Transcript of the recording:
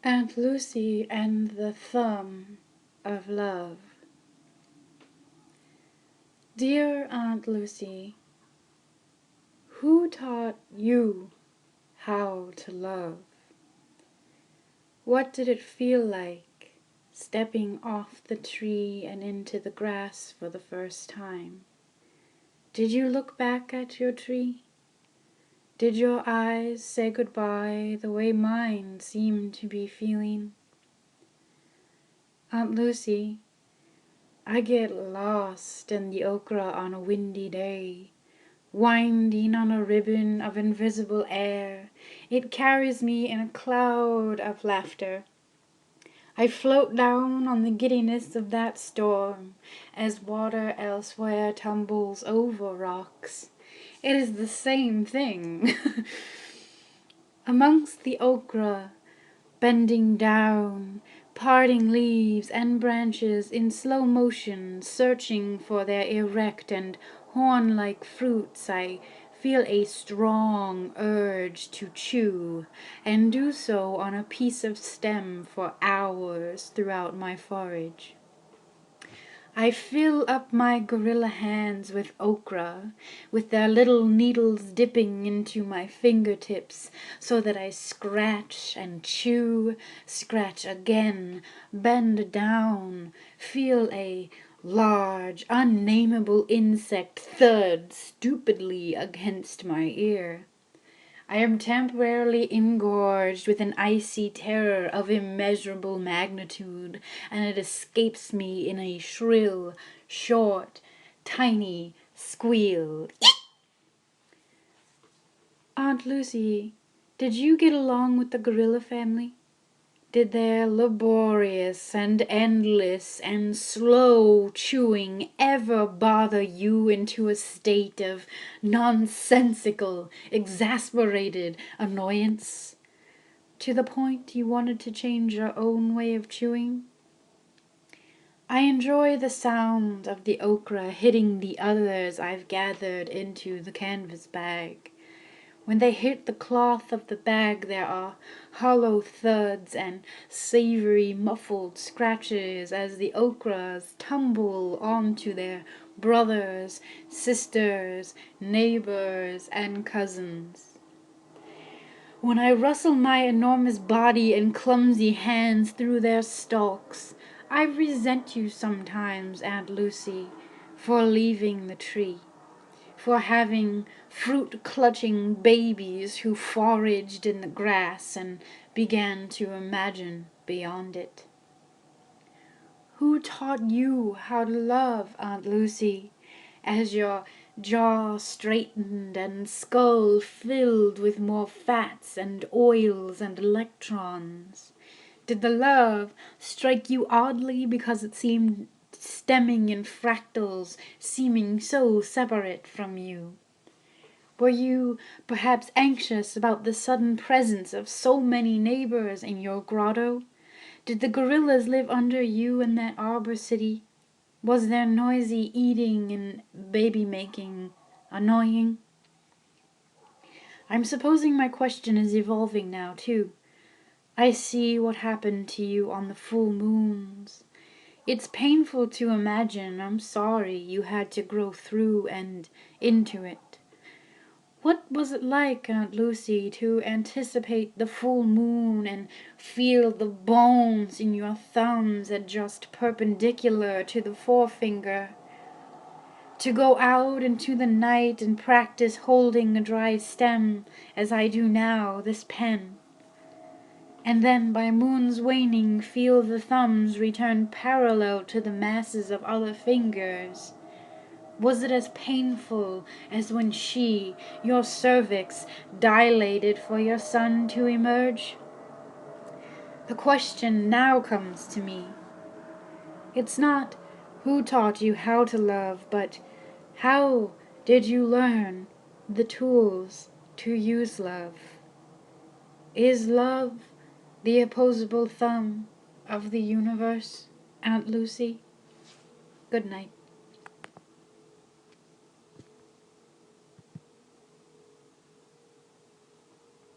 Aunt Lucy and the Thumb of Love. Dear Aunt Lucy, who taught you how to love? What did it feel like stepping off the tree and into the grass for the first time? Did you look back at your tree? Did your eyes say goodbye the way mine seemed to be feeling? Aunt Lucy, I get lost in the okra on a windy day, winding on a ribbon of invisible air. It carries me in a cloud of laughter. I float down on the giddiness of that storm, as water elsewhere tumbles over rocks. It is the same thing. Amongst the okra, bending down, parting leaves and branches in slow motion, searching for their erect and horn-like fruits, I feel a strong urge to chew, and do so on a piece of stem for hours throughout my forage. I fill up my gorilla hands with okra, with their little needles dipping into my fingertips, so that I scratch and chew, scratch again, bend down, feel a large, unnameable insect thud stupidly against my ear. I am temporarily engorged with an icy terror of immeasurable magnitude, and it escapes me in a shrill, short, tiny squeal. Aunt Lucy, did you get along with the gorilla family? Did their laborious and endless and slow chewing ever bother you into a state of nonsensical, exasperated annoyance, to the point you wanted to change your own way of chewing? I enjoy the sound of the okra hitting the others I've gathered into the canvas bag. When they hit the cloth of the bag, there are hollow thuds and savory muffled scratches as the okras tumble onto their brothers, sisters, neighbors, and cousins. When I rustle my enormous body and clumsy hands through their stalks, I resent you sometimes, Aunt Lucy, for leaving the tree, for having fruit-clutching babies who foraged in the grass and began to imagine beyond it. Who taught you how to love, Aunt Lucy, as your jaw straightened and skull filled with more fats and oils and electrons? Did the love strike you oddly because it seemed stemming in fractals, seeming so separate from you? Were you perhaps anxious about the sudden presence of so many neighbors in your grotto? Did the gorillas live under you in that arbor city? Was their noisy eating and baby-making annoying? I'm supposing my question is evolving now, too. I see what happened to you on the full moons. It's painful to imagine. I'm sorry you had to grow through and into it. What was it like, Aunt Lucy, to anticipate the full moon and feel the bones in your thumbs at just perpendicular to the forefinger? To go out into the night and practice holding a dry stem, as I do now, this pen, and then by moon's waning feel the thumbs return parallel to the masses of other fingers? Was it as painful as when she, your cervix, dilated for your son to emerge? The question now comes to me. It's not who taught you how to love, but how did you learn the tools to use love? Is love the opposable thumb of the universe, Aunt Lucy? Good night.